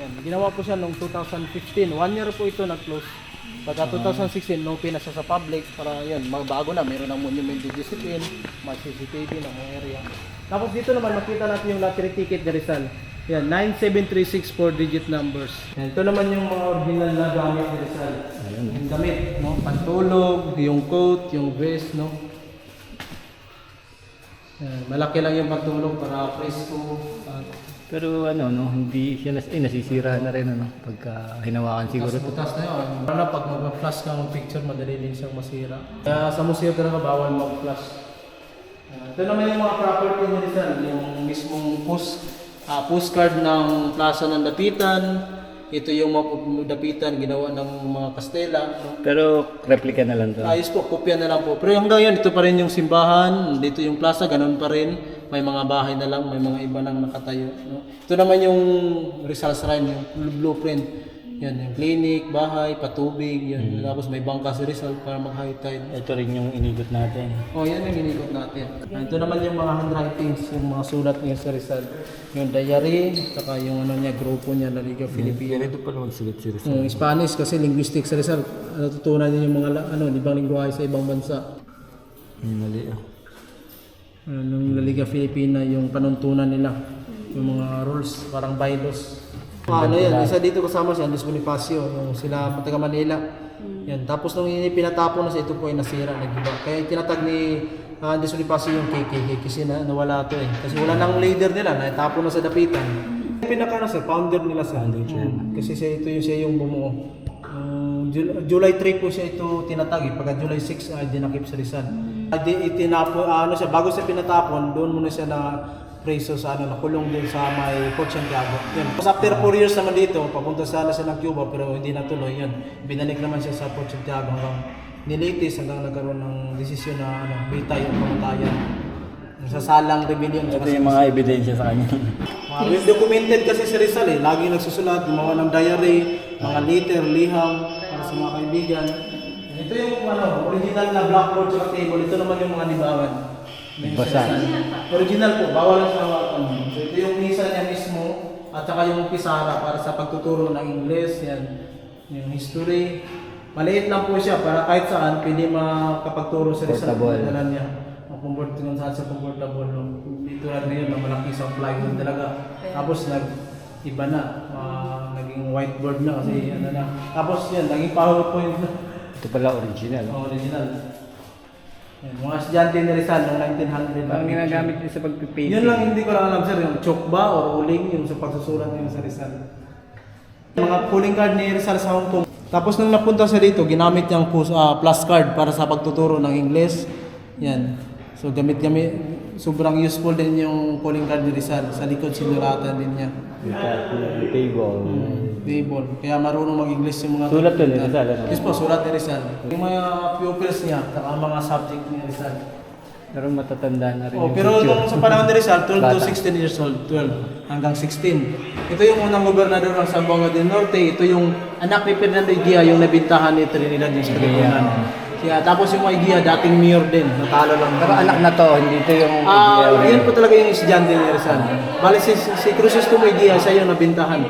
Yan. Ginawa po siya noong 2015. 1 year po ito nag-close. Pagka 2016, no-open na siya sa public para yun, bago na, mayroon ng monument to discipline, may CCTV ng mga area. Tapos dito naman, makita natin yung lottery ticket ni Rizal. Yan, 97364 digit numbers. Yan, ito naman yung mga original na gamit ni Rizal. Yung damit, no? Pantulog, yung coat, yung vest, no? Yan, malaki lang yung pantulog para presko. Pero ano, no, hindi siya nasisira na rin ano, pagka hinawakan siguro ito. Butas na yun. Para na pag mag-flash ka ng picture, madali din siyang masira. Kaya sa museo talaga bawal mag-flash. Ito naman yung mga property ni Rizal, yung mismong postcard ng Plaza ng Dapitan. Ito yung mga dapitan ginawa ng mga Kastela. No? Pero replica na lang to. Ayos po, kopya na lang po. Pero hanggang yun, ito pa rin yung simbahan, dito yung plaza, ganun pa rin. May mga bahay na lang, may mga iba nang nakatayo. No? Ito naman yung Rizal Shrine, yung blueprint. Yan, yung clinic, bahay, patubig, yan. Tapos may bangka si Rizal para mag-high tide. Ito rin yung inigot natin. Oh, yan yung inikot natin. Ito naman yung mga handwritings, yung mga sulat niya sa Rizal. Yung diary, saka yung ano niya, grupo niya, La Liga Filipina. Ito pala magsulat si Rizal. Yung Spanish kasi linguistics sa Rizal. Natutunan niya yung mga ibang lingwahe sa ibang bansa. Yung mali ah. Nung La Liga Filipina, yung panuntunan nila. Yung mga rules, parang bylaws. Ano yan, isa dito kasama si Andres Bonifacio, yung sila taga Manila. Yan, tapos nung pinatapon na siya, ito po ay nasira, nag-iba. Kaya tinatag ni Andres Bonifacio yung KKK kasi nawala to eh. Kasi wala nang leader nila, natapon na sa dapitan. Pinaka sir, founder nila sa kasi siya yung bumuo. July 3 po siya ito tinatag eh. Pagka July 6 ay dinakip sa Rizal. Siya, bago siya pinatapon, doon muna siya na preso sa nakulong din sa may Fort Santiago. Yun. Tapos after 4 years naman dito, papunta sana siya ng Cuba pero hindi natuloy yun. Binalik naman siya sa Fort Santiago hanggang nilitis hanggang nagkaroon ng desisyon na bitay o pamatayan. Sa salang rebellion. Ito yung mga ebidensya sa kanya. Well documented kasi si Rizal eh. Lagi nagsusulat, gumawa ng diary, mga letter, liham para sa mga kaibigan. Ito yung original na blackboard sa table. Ito naman yung mga libangan. Basa. Original po, bawal lang sa hawakan. So ito yung misa niya mismo at saka yung pisara para sa pagtuturo ng Ingles, yan. Yung history. Maliit lang po siya para kahit saan pwede makapagturo sa Rizal. Portable. Niya. Convert kung saan sa comfortable. Dito lang rin yung malaki sa plywood talaga. Tapos iba na. Naging whiteboard na kasi ano na. Tapos yan, naging PowerPoint na. Ito pala original. Original. Yan, mga estudyante ni Rizal noong 1900. Ang ginagamit niya sa pagpipainting. Yun lang hindi ko lang alam sir, yung chalk ba or uling yung sa pagsusulat niya sa Rizal. Mga calling card ni Rizal sa Hong Kong. Tapos nung napunta siya dito, ginamit niyang plus card para sa pagtuturo ng Ingles. Yan. So gamit-gamit, sobrang useful din yung calling card ni Rizal. Sa likod sinuratan din niya. Table. Table. Kaya marunong mag-English yung mga... Sulat to ni Rizal? Yes po, sulat ni Rizal. Yung mga pupils niya, saka mga subject ni Rizal. Pero matatanda na rin Pero nung sa panahon ni Rizal, 12 to 16 years old, 12 hanggang 16. Ito yung unang gobernador ng Zamboanga del Norte. Ito yung anak ni Fernando Eguia, yung nabintahan ni Trinidad yung sa Kalipunan. Kaya tapos yung mga Eguia, dating mayor din, natalo lang. Pero anak na to, hindi ito yung Yun po talaga yung estudyante ni Rizal. Bali si Crisostomo Eguia, siya yung nabintahan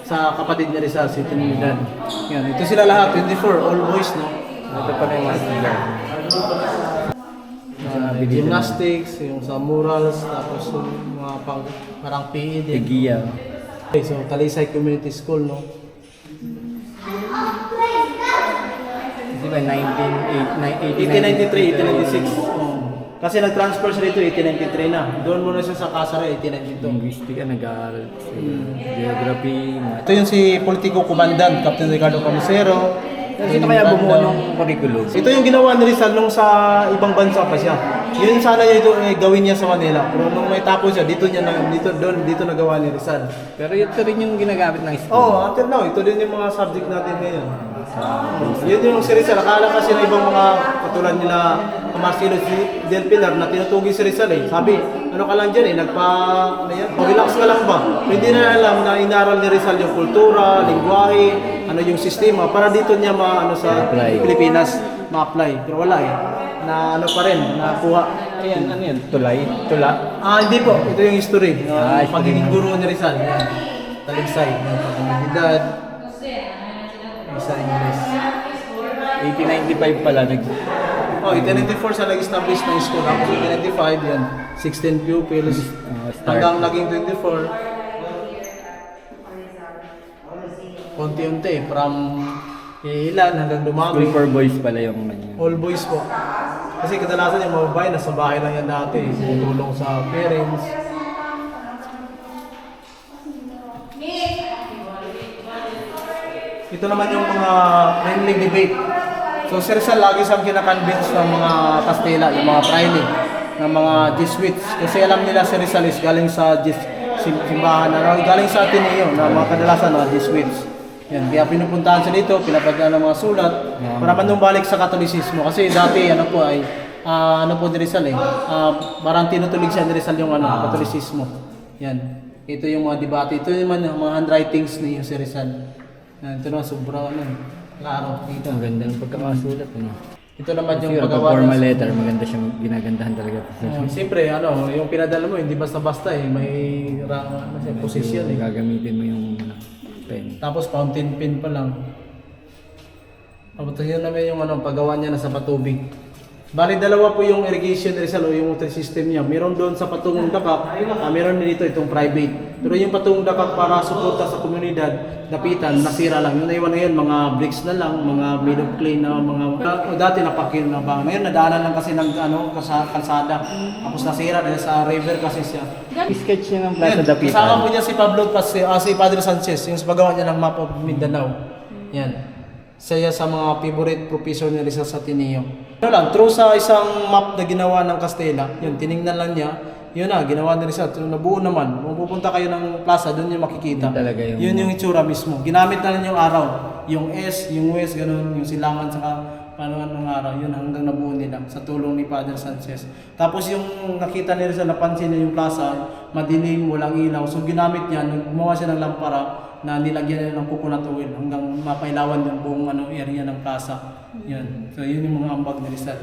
sa kapatid ni Rizal, si Trinidad. Yan, ito sila lahat, 24, all boys, no? Ito pa na yung mga estudyante. Gymnastics, yung sa murals, tapos yung mga parang PE din. Eguia. Okay, so Talisay Community School, no? Di ba 1893, 1896. Kasi nag-transfer siya dito 1893 na. Doon muna siya sa Casara 1892. Linguistic nag-aaral. Geography. Ito yung si Politico Commandant, Captain Ricardo Camisero. Sino kaya bumuo ng curriculum? Ito yung ginawa ni Rizal nung sa ibang bansa pa siya. Yun sana niya ito gawin niya sa Manila. Pero nung may tapos siya, dito nagawa ni Rizal. Pero ito rin yung ginagamit ng school. Until now, ito din yung mga subject natin ngayon. Yun yung si Rizal. Akala kasi ng ibang mga katulad nila Marcelo Del Pilar na tinutugi si Rizal eh. Sabi, ano ka lang dyan relax ka lang ba? Hindi na alam na inaral ni Rizal yung kultura, lingwahe, ano yung sistema para dito niya sa Pilipinas ma-apply. Pero wala eh. Na pa rin, nakuha. Ayan, ano yan? Tula? Hindi po. Ito yung history. Pagiging guro ni Rizal. Talisay, yung pag-comunidad, isa English. 1895 pala Oh, 1894 sa nag-establish ng school. Tapos 1895 yan, 16 pupils. start. Hanggang naging 24. Unti-unti, from ilan hanggang School dumami. for boys pala yung ano. All boys po. Kasi kadalasan yung mga babae, nasa bahay lang yan dati. Tulong sa parents. Ito naman yung mga friendly debate. So si Rizal lagi siyang kinakonvince ng mga Kastila, yung mga Fraile, ng mga Jesuits. Kasi alam nila si Rizal is galing sa simbahan, galing sa Ateneo, na mga kadalasan mga Jesuits. Yan, kaya pinupuntahan siya dito, pinapadala ng mga sulat para manumbalik sa Katolisismo. Kasi dati ano po ay ano po ni Rizal parang tinutulig siya ni Rizal yung Katolisismo. Yan. Ito yung mga debate, ito yung mga handwritings ni Jose Rizal. Yan, ito naman sobra klaro dito. Ang ganda ng pagkakasulat. Ano? Ito naman yung Yung paggawa formal letter, maganda siyang ginagandahan talaga. Siyempre, yung pinadala mo, hindi basta-basta may posisyon Gagamitin mo yung pen. Tapos fountain pen pa lang. Tapos yun naman yung paggawa niya na sa patubig. Bali, dalawa po yung irrigation Rizal o yung water system niya. Meron doon sa Patungong Dakak, meron din dito itong private. Pero yung Patungong Dakak para suporta sa komunidad, dapitan, nasira lang. Yung naiwan ngayon, mga bricks na lang, mga made of clay na mga... dati napakin na ba? Ngayon, nadaanan lang kasi ng kalsada. Tapos nasira dahil sa river kasi siya. Sketch niya ng Plaza Yan, Dapitan. kasama po niya si Pablo si Padre Sanchez, yung sa paggawa niya ng map of Mindanao. Yan. Saya sa mga favorite professor ni Rizal sa Ateneo. Ano lang, through sa isang map na ginawa ng Castella, yun, tiningnan lang niya, yun na, ginawa ni Rizal. Nabuo naman. Kung pupunta kayo ng plaza, doon yung makikita. Yun Yun yung itsura mismo. Ginamit na lang yung araw. Yung S, yung west, ganun, yung silangan sa panuan ng araw. Yun hanggang nabuo nila sa tulong ni Father Sanchez. Tapos yung nakita ni Rizal, napansin niya yung plaza, madilim, walang ilaw. So ginamit niya, gumawa siya ng lampara na nilagyan niya ng coconut oil hanggang mapailawan yung buong area ng plaza. Yan. So yun yung mga ambag ni Rizal.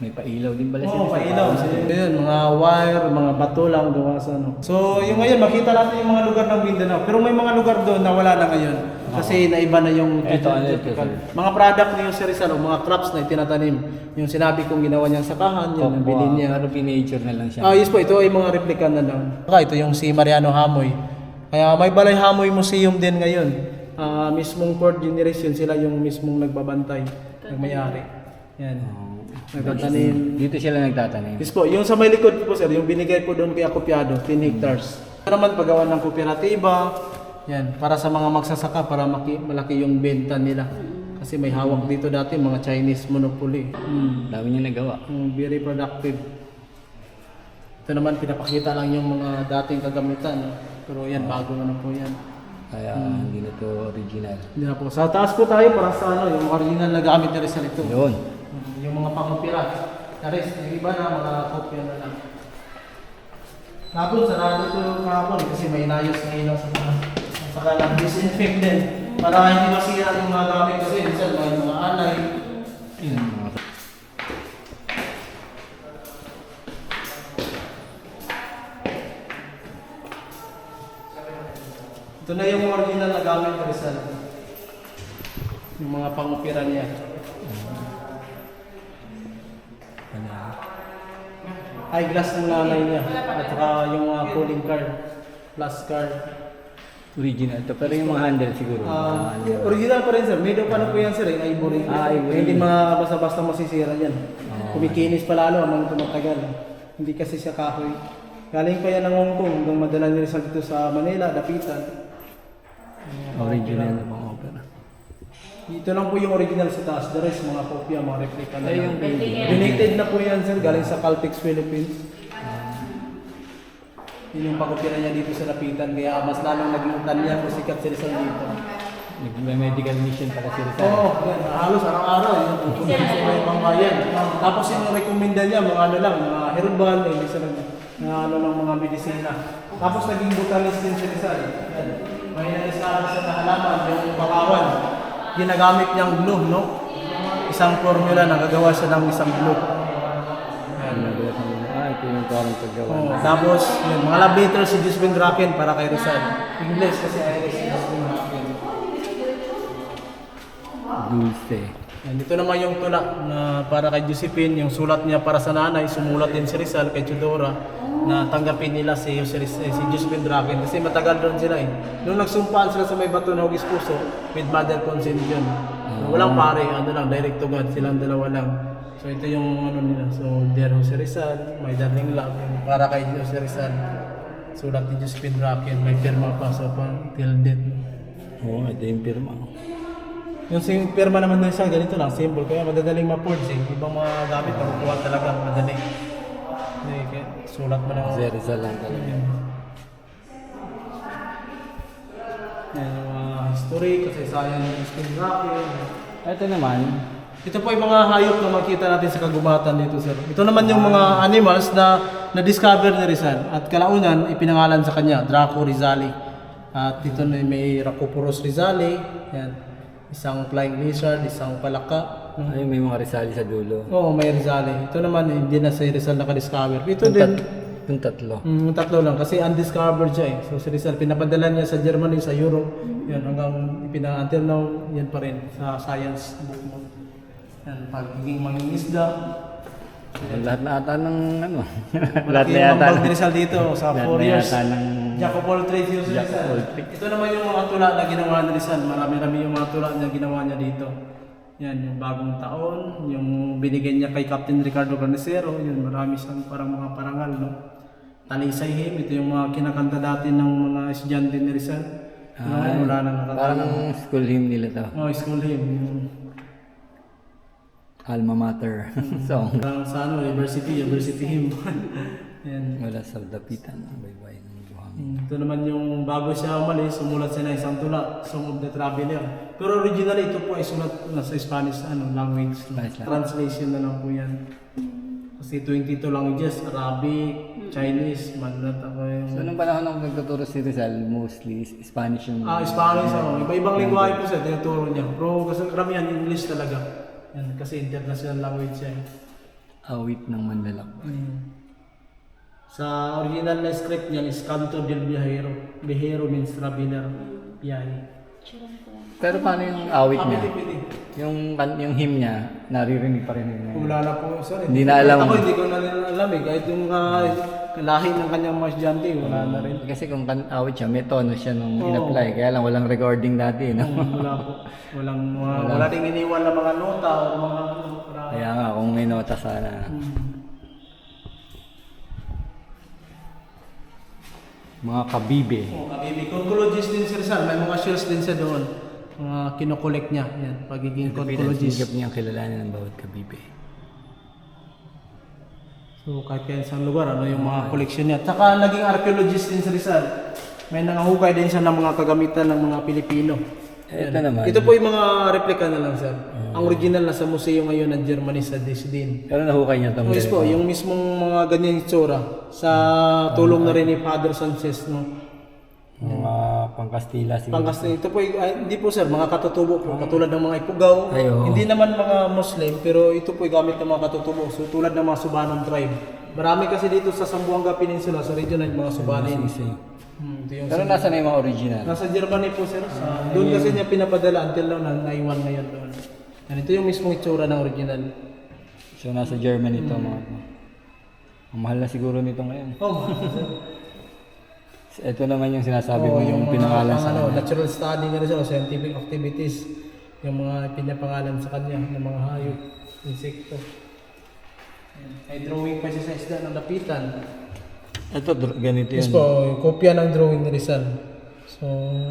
May pailaw din pala Oo, pailaw. Yun, mga wire, mga bato lang gawa sa So, yung ngayon, makita natin yung mga lugar ng Mindanao. Pero may mga lugar doon na wala na ngayon. Kasi naiba na yung mga product niyo si Rizal, mga crops na itinatanim. Yung sinabi kong ginawa niyang sakahan, yun, ang bilhin niya. Pero pinature na lang siya. Yes po, ito ay mga replika na lang. Ito yung si Mariano Hamoy. Kaya may Balay Hamoy Museum din ngayon. Mismong fourth generation, sila yung mismong nagbabantay, nagmayari. Yan. Nagtatanim. Dito sila nagtatanim. Yes po, yung sa may likod po sir, yung binigay po doon kay Acopiado, 10 hectares. Ito naman paggawa ng kooperatiba, yan, para sa mga magsasaka, para malaki yung benta nila. Kasi may hawak dito dati, mga Chinese monopoly. Dami niya nagawa. Very productive. Ito naman, pinapakita lang yung mga dating kagamitan. Pero yan, bago na po yan. Kaya hindi na to original. Hindi na po. Sa taas po tayo para sa yung original na gamit na Rizal ito. Yun. Yung mga pangopera. Yung iba na mga kopya na lang. Kapon, sarado ito kapon kasi may inayos na ilaw sa mga saka lang disinfect din. Para hindi masira yung mga gamit kasi minsan may mga alay. Yun. Ito na yung original na gamit ni Rizal. Yung mga pangopera niya. Eyeglass ng nanay niya. At saka yung calling card. Plus card. Original to. Pero yung mga handle siguro. Original pa rin sir. Made of ano po yan sir. Ivory. Ivory. Hindi basta-basta masisira yan. Kumikinis pa lalo amang tumatagal. Hindi kasi siya kahoy. Galing pa yan ng Hong Kong. Hanggang madala ni Rizal dito sa Manila, Dapitan. Original na mga opera. Ito lang po yung original sa taas. The rest, mga kopya, mga replica na Ay, lang. yung painting. Donated na po yan sir. Galing sa Caltex Philippines. Yun yung pakopya niya dito sa Dapitan. Kaya mas lalong naging tanya o sikat si Rizal dito. May medical mission pala si Rizal. Oo, halos araw-araw. Yung pupunta sa mga pangbayan. Tapos yung rekomenda niya, mga ano lang, mga herbal, na ano lang mga medisina. Tapos naging botanist din si Rizal. May nanisabi sa halaman, yung bakawan. Ginagamit niyang glue, no? Isang formula, nagagawa siya ng isang glue. Nagulat naman. Ito yung parang paggawa. Oh, tapos, yun, mga love letter si Josephine Draken para kay Rizal. English kasi Irish si Josephine Draken. Dulce. Yan, dito naman yung tula na para kay Josephine, yung sulat niya para sa nanay, sumulat din si Rizal kay Chudora na tanggapin nila si Josephine Draken kasi matagal doon sila eh. Nung nagsumpaan sila sa may bato na Hugis Puso, with mother consent yun. Walang pare, ano lang, direct to God, silang dalawa lang. So ito yung ano nila, so dear Jose Rizal, my darling love, yung para kay Jose Rizal. Sulat ni Josephine Draken, may pirma pa sa till death. Oo, ito yung pirma. Yung pirma naman na siya, ganito lang, simple. Kaya madadaling ma-forge eh. Ibang mga gamit, makukuha talaga, madali. Kaya sulat mo na. Jose Rizal lang talaga. Yan, yung mga history, kasaysayan ng Josephine Draken. Ito naman, Ito po yung mga hayop na makita natin sa kagubatan dito, sir. Ito naman yung mga animals na na-discover ni Rizal. At kalaunan, ipinangalan sa kanya, Draco Rizali. At dito na may Racophoros Rizali. Yan. Isang flying lizard, isang palaka. ay may mga Rizali sa dulo. Oo, may Rizali. Ito naman, hindi na si Rizal nakadiscover. Ito din, Yung tatlo. yung tatlo lang. Kasi undiscovered siya eh. So si Rizal, pinapadala niya sa Germany, sa Europe. Yan, hanggang until now, yan pa rin sa science book mo. Yan, pagiging mangingisda. Lahat na ata ng ano. Lahat lahat na yung yata. mambag ni Rizal dito sa Lahat 4 na years. yata ng Jack of all trades yun si Jack of Rizal. all trades. Ito naman yung mga tula na ginawa ni Rizal. Marami-rami yung mga tula na ginawa niya dito. Yan, yung bagong taon, yung binigay niya kay Captain Ricardo Carnicero, yun, marami siyang parang mga parangal, no? Talisay Him, ito yung mga kinakanta dati ng mga estudyante ni Rizal. Wala na nakakanta. parang school hymn nila to. Oh, school hymn. Yung, Alma Mater song. parang sa ano, university hymn. Yan. Wala sa dapitan ng baybay ng buhangin. Ito naman yung bago siya umalis, sumulat siya ng isang tula, Song of the Traveler. Pero originally ito po ay sulat na sa Spanish language. Spanish lang. Translation na lang po yan. Kasi 22 languages, Arabic, Chinese, Mandarin ako yung... So nung panahon nung nagtuturo si Rizal, mostly Spanish yung... Spanish ako. Iba-ibang lingwahe po siya, tinuturo niya. Pero kasi karamihan English talaga. Yan, kasi international language siya. awit ng Manlalakbay. Sa original na script niya is Canto del Viajero. Viajero means traveler. Biyahe. Pero paano yung awit niya? Pwede. Yung hymn niya, naririnig pa rin yun. Wala na po, sir. Hindi na alam. Ako hindi ko na rin alam eh. Kahit yung lahi ng kanyang mga estudyante, wala na rin. Kasi kung awit siya, may tono siya nung in-apply. Kaya lang walang recording dati, no? Wala po. Wala rin iniwan na mga nota o mga... Kaya nga, kung may nota sana. Mga kabibe. Kabibi. Concologist din si Rizal. May mga shells din siya doon. Mga kinokollect niya. Yan, pagiging concologist. Sigap niyang kilalanin ng bawat kabibe. So kahit kaya sa lugar, ano yung mga koleksyon niya. Tsaka naging archaeologist din si Rizal. May nangahukay din siya ng mga kagamitan ng mga Pilipino. Ito naman. Ito po yung mga replika na lang, sir. Ang original na sa museo ngayon ng Germany sa Dresden. Pero nahukay niya ito. Yes po, yung mismong mga ganyan itsura sa tulong na rin ni Father Sanchez, no? Mga pangkastila siguro. Pangkastila. Ito po, hindi po sir, mga katutubo po, katulad ng mga Ipugaw. Ay, oo. Hindi naman mga Muslim, pero ito po gamit ng mga katutubo. So tulad ng mga Subanon tribe. Marami kasi dito sa Zamboanga Peninsula, sa region ng mga Subanin. Ito yung Pero nasa na yung mga original? nasa Germany po sir. Doon kasi niya pinapadala until now na naiwan ngayon doon. Yan, ito yung mismong itsura ng original. So nasa Germany ito mga ito. Ang mahal na siguro nito ngayon. Oh, Ito naman yung sinasabi Oo, mo yung pinangalan sa ano, kanya. natural study nga rin siya, scientific activities, yung mga pinapangalan sa kanya ng mga hayop, insekto. Ayan. May drawing pa siya sa isda ng lapitan. Ito ganito Yes yun. po, kopya ng drawing ni Rizal. So,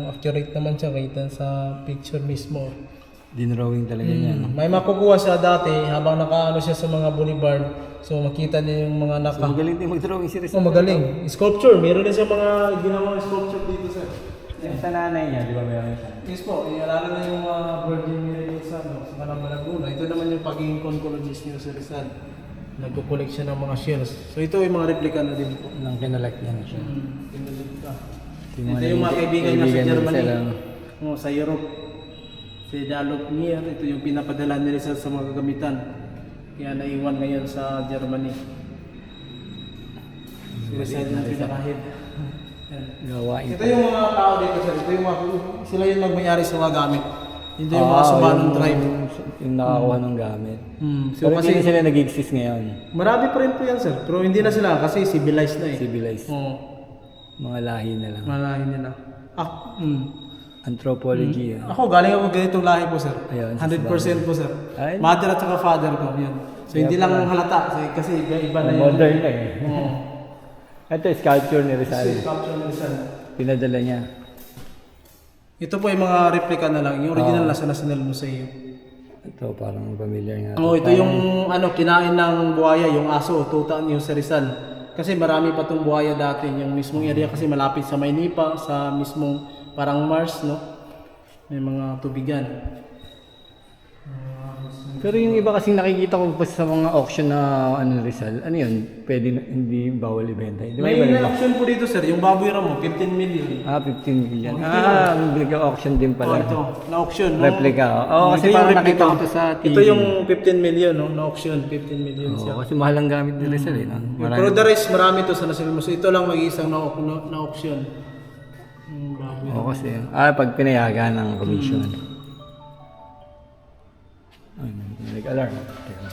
accurate naman siya kita sa picture mismo. Dinrawing talaga niya. No? May makukuha siya dati habang nakaano siya sa mga boulevard. So, makita niya yung mga So magaling din mag-drawing si Rizal. Oh, magaling. Sculpture. Meron din siya mga ginawang sculpture dito sir. Sa nanay niya, di ba meron siya? Yes po, ialala na yung mga Virgin Mary sa Malaguna. Ito naman yung pagiging concologist niyo sa Rizal. Nagko-collect siya ng mga shells. So ito yung mga replika na din po. Nang kinalak niya na siya. Ito yung mga kaibigan niya sa kaibigan Germany. nila. Sa Europe. Si Dalop Nier, ito yung pinapadala ni Rizal sa mga kagamitan. Kaya naiwan ngayon sa Germany. Si Rizal yung pinaka-head. Yan. Gawain. Ito yung mga tao dito sir, ito yung mga, sila yung nagmayari sa mga gamit. Ito yung mga Sumanong Drive. Yung nakakuha ng gamit. So Pero kasi hindi na sila nag-exist ngayon. marami pa rin po yan sir, pero hindi na sila kasi civilized na eh. Civilized. Oo, Mga lahi na lang. malahin nila. Anthropology. Ako, galing ako ganitong lahi po sir. Ayun, 100% po sir. Ay. Mother at saka father ko, yan. So hindi lang halata, kasi iba na yun. Modern na eh. Oo. Ito, sculpture ni Rizal. Sculpture ng Rizal. Pinadala niya. Ito po yung mga replica na lang, yung original nasa National Museum. Ito, parang familiar nga. Oh, ito yung kinain ng buhaya, yung aso, tutaan yung sa Rizal. Kasi marami pa tong buhaya dati, yung mismong area kasi malapit sa Maynila, sa mismong parang Mars, no? May mga tubigan. Pero yung iba kasing nakikita ko pa sa mga auction na Rizal, ano yun? Pwede hindi bawal ibenta. Di ba May iba auction po dito sir, yung baboy ramo, 15 million. 15 million. Oh, Auction din Oh, pala. ito, na-auction. no? Replica. Oo, kasi Ito yung parang replica. nakita ko to sa TV. Ito yung 15 million, no? Na-auction, 15 million siya. Oo, kasi mahal ang gamit ni Rizal eh. No? Pero the rest, marami to sa National Museum. Ito lang mag-iisang na-auction. Yung baboy. Oo, kasi. Pag pinayagan ng commission. Ay, nag-alarm. Teka.